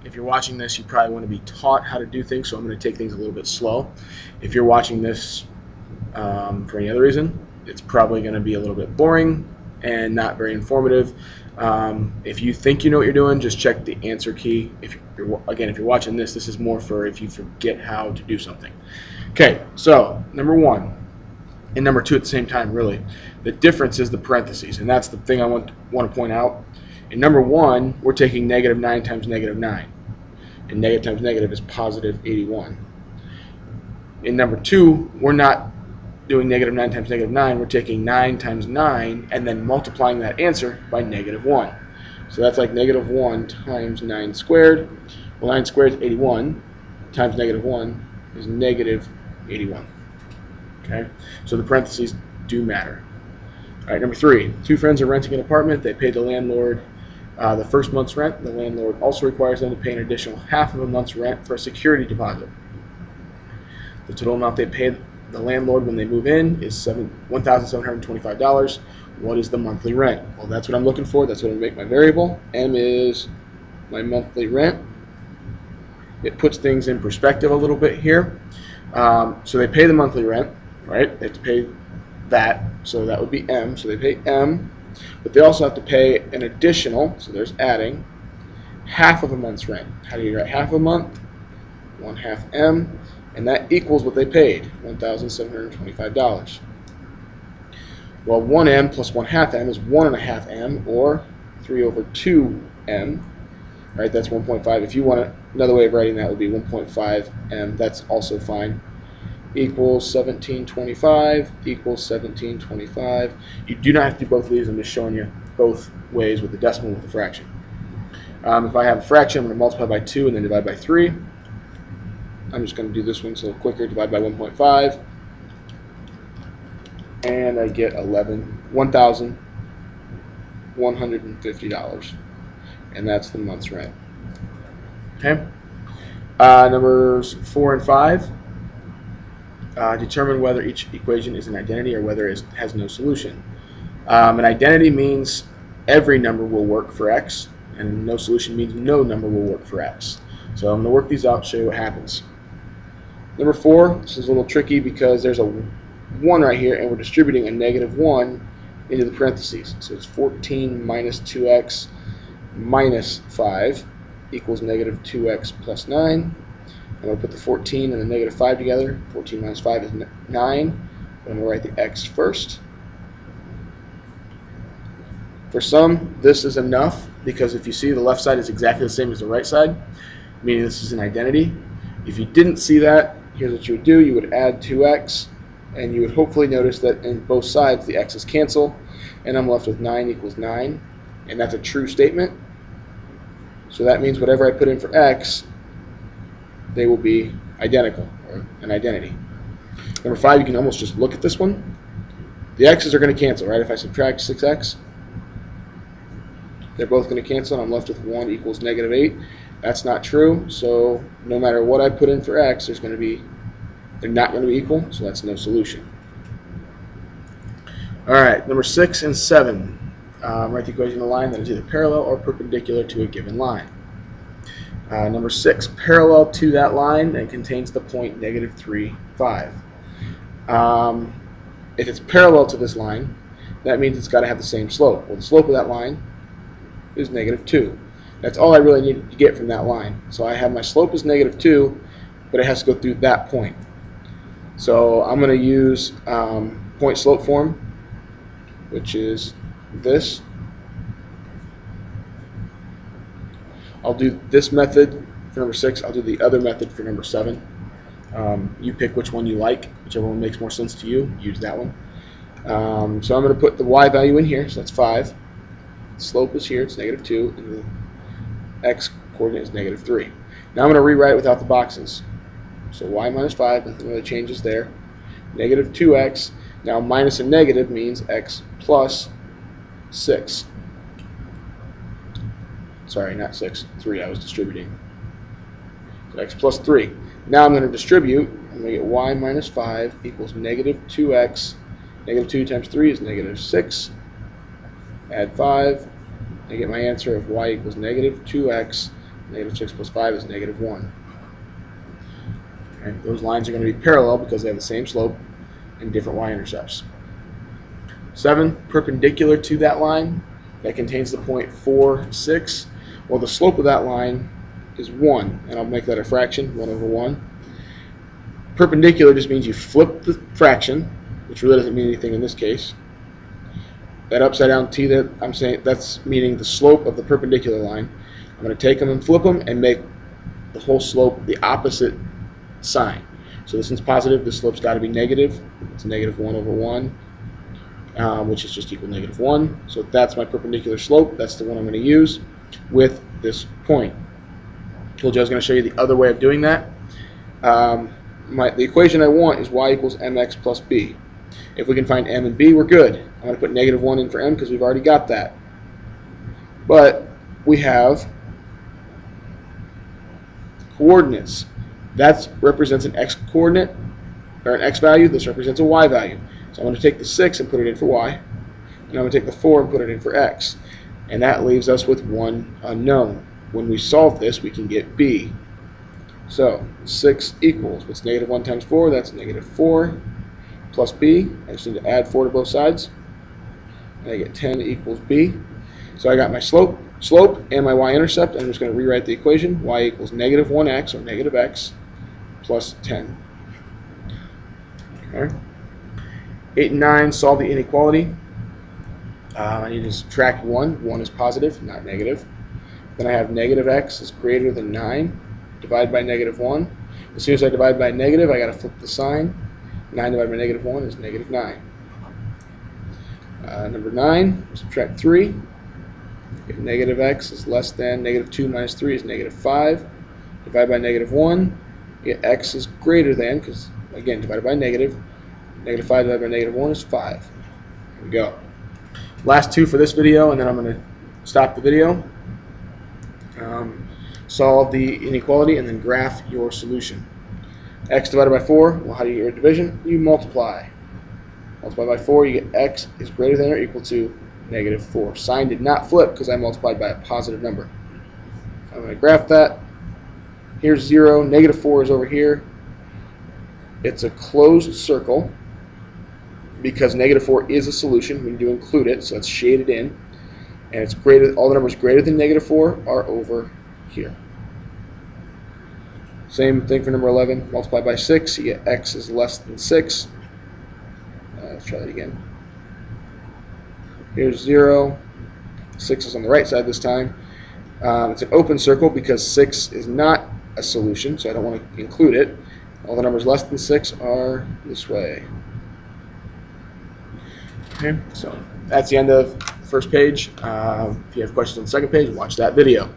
If you're watching this, you probably want to be taught how to do things, so I'm going to take things a little bit slow. If you're watching this for any other reason, it's probably going to be a little bit boring and not very informative. If you think you know what you're doing, just check the answer key. If you're watching this, this is more for if you forget how to do something. Okay, so number one and number two at the same time, really. The difference is the parentheses, and that's the thing I want to point out. In number one, we're taking negative 9 times negative 9, and negative times negative is positive 81. In number two, we're not doing negative 9 times negative 9, we're taking 9 times 9 and then multiplying that answer by negative 1. So that's like negative 1 times 9 squared. Well, 9 squared is 81 times negative 1 is negative 81. Okay, so the parentheses do matter. All right, number three, two friends are renting an apartment. They pay the landlord the first month's rent. The landlord also requires them to pay an additional half of a month's rent for a security deposit. The total amount they pay the landlord when they move in is $1,725. What is the monthly rent? Well, that's what I'm looking for. That's what I'm going to make my variable. M is my monthly rent. It puts things in perspective a little bit here. So they pay the monthly rent, right? They have to pay that, so that would be M. So they pay M, but they also have to pay an additional, so there's adding, half of a month's rent. How do you write half a month? 1/2 M, and that equals what they paid, $1,725. Well, 1M plus 1/2 M is 1.5 M, or 3/2 M. Right, that's 1.5. If you want another way of writing that would be 1.5 M. That's also fine. Equals 1725. Equals 1725. You do not have to do both of these. I'm just showing you both ways with the decimal and with the fraction. If I have a fraction, I'm going to multiply by 2 and then divide by 3. I'm just going to do this one a little quicker. Divide by 1.5. And I get $1,150. And that's the month's rent. Okay. Numbers 4 and 5. Determine whether each equation is an identity or whether it has no solution. An identity means every number will work for x, and no solution means no number will work for x. So I'm going to work these out, show you what happens. Number 4, this is a little tricky because there's a 1 right here, and we're distributing a negative 1 into the parentheses. So it's 14 minus 2x minus 5 equals negative 2x plus 9. I'm going to put the 14 and the negative 5 together. 14 minus 5 is 9. I'm going to write the x first. For some, this is enough because if you see the left side is exactly the same as the right side, meaning this is an identity. If you didn't see that, here's what you would do. You would add 2x, and you would hopefully notice that in both sides the x's cancel, and I'm left with 9 equals 9, and that's a true statement. So that means whatever I put in for x, they will be identical, or an identity. Number 5, you can almost just look at this one. The x's are going to cancel, right? If I subtract 6x, they're both going to cancel, and I'm left with 1 equals negative 8. That's not true, so no matter what I put in for x, they're not going to be equal, so that's no solution. All right, number 6 and 7. Write the equation in a line that is either parallel or perpendicular to a given line. Number 6, parallel to that line and contains the point negative 3, 5. If it's parallel to this line, that means it's got to have the same slope. Well, the slope of that line is negative 2. That's all I really need to get from that line. So I have my slope is negative 2, but it has to go through that point. So I'm going to use point slope form, which is this. I'll do this method for number 6. I'll do the other method for number 7. You pick which one you like. Whichever one makes more sense to you, use that one. So I'm going to put the y value in here, so that's 5. The slope is here, it's negative 2, and the x coordinate is negative 3. Now I'm going to rewrite it without the boxes. So y minus 5, nothing really changes there. Negative 2x. Now minus a negative means x plus 6. Sorry, not 6, 3. I was distributing. So x plus 3. Now I'm going to distribute. I'm going to get y minus 5 equals negative 2x. Negative 2 times 3 is negative 6. Add 5. I get my answer of y equals negative 2x Negative 6 plus 5 is negative 1. Okay, those lines are going to be parallel because they have the same slope and different y-intercepts. 7, perpendicular to that line that contains the point 4, 6. Well, the slope of that line is 1, and I'll make that a fraction, 1 over 1. Perpendicular just means you flip the fraction, which really doesn't mean anything in this case. That upside down t that I'm saying, that's meaning the slope of the perpendicular line. I'm going to take them and flip them and make the whole slope the opposite sign. So this one's positive, this slope's got to be negative. It's negative 1 over 1, which is just equal to negative 1. So that's my perpendicular slope. That's the one I'm going to use with this point. Told you I was going to show you the other way of doing that. The equation I want is y equals mx plus b. If we can find m and b, we're good. I'm going to put negative 1 in for m because we've already got that. But we have coordinates. That represents an x coordinate, or an x value. This represents a y value. So I'm going to take the 6 and put it in for y. And I'm going to take the 4 and put it in for x. And that leaves us with one unknown. When we solve this, we can get b. So 6 equals, what's negative 1 times 4? That's negative 4 plus b. I just need to add 4 to both sides. And I get 10 equals b. So I got my slope and my y-intercept. I'm just going to rewrite the equation. Y equals negative 1x, or negative x, plus 10. Okay. 8 and 9, solve the inequality. I need to subtract 1. 1 is positive, not negative. Then I have negative x is greater than 9. Divide by negative 1. As soon as I divide by negative, I got to flip the sign. 9 divided by negative 1 is negative 9. Number 9, subtract 3. If negative x is less than negative 2 minus 3 is negative 5. Divide by negative 1. Get x is greater than, because again, divided by negative. Negative 5 divided by negative 1 is 5. Here we go. Last two for this video, and then I'm going to stop the video. Solve the inequality and then graph your solution. X divided by 4, well, how do you get your division? You multiply. Multiply by 4, you get x is greater than or equal to negative 4. Sign did not flip because I multiplied by a positive number. I'm going to graph that. Here's 0. Negative 4 is over here. It's a closed circle because negative 4 is a solution. We need to include it, so it's shaded in. And it's greater. All the numbers greater than negative 4 are over here. Same thing for number 11. Multiply by 6. You get x is less than 6. Let's try that again. Here's 0. 6 is on the right side this time. It's an open circle because 6 is not a solution, so I don't want to include it. All the numbers less than 6 are this way. Okay, so that's the end of the first page. If you have questions on the second page, watch that video.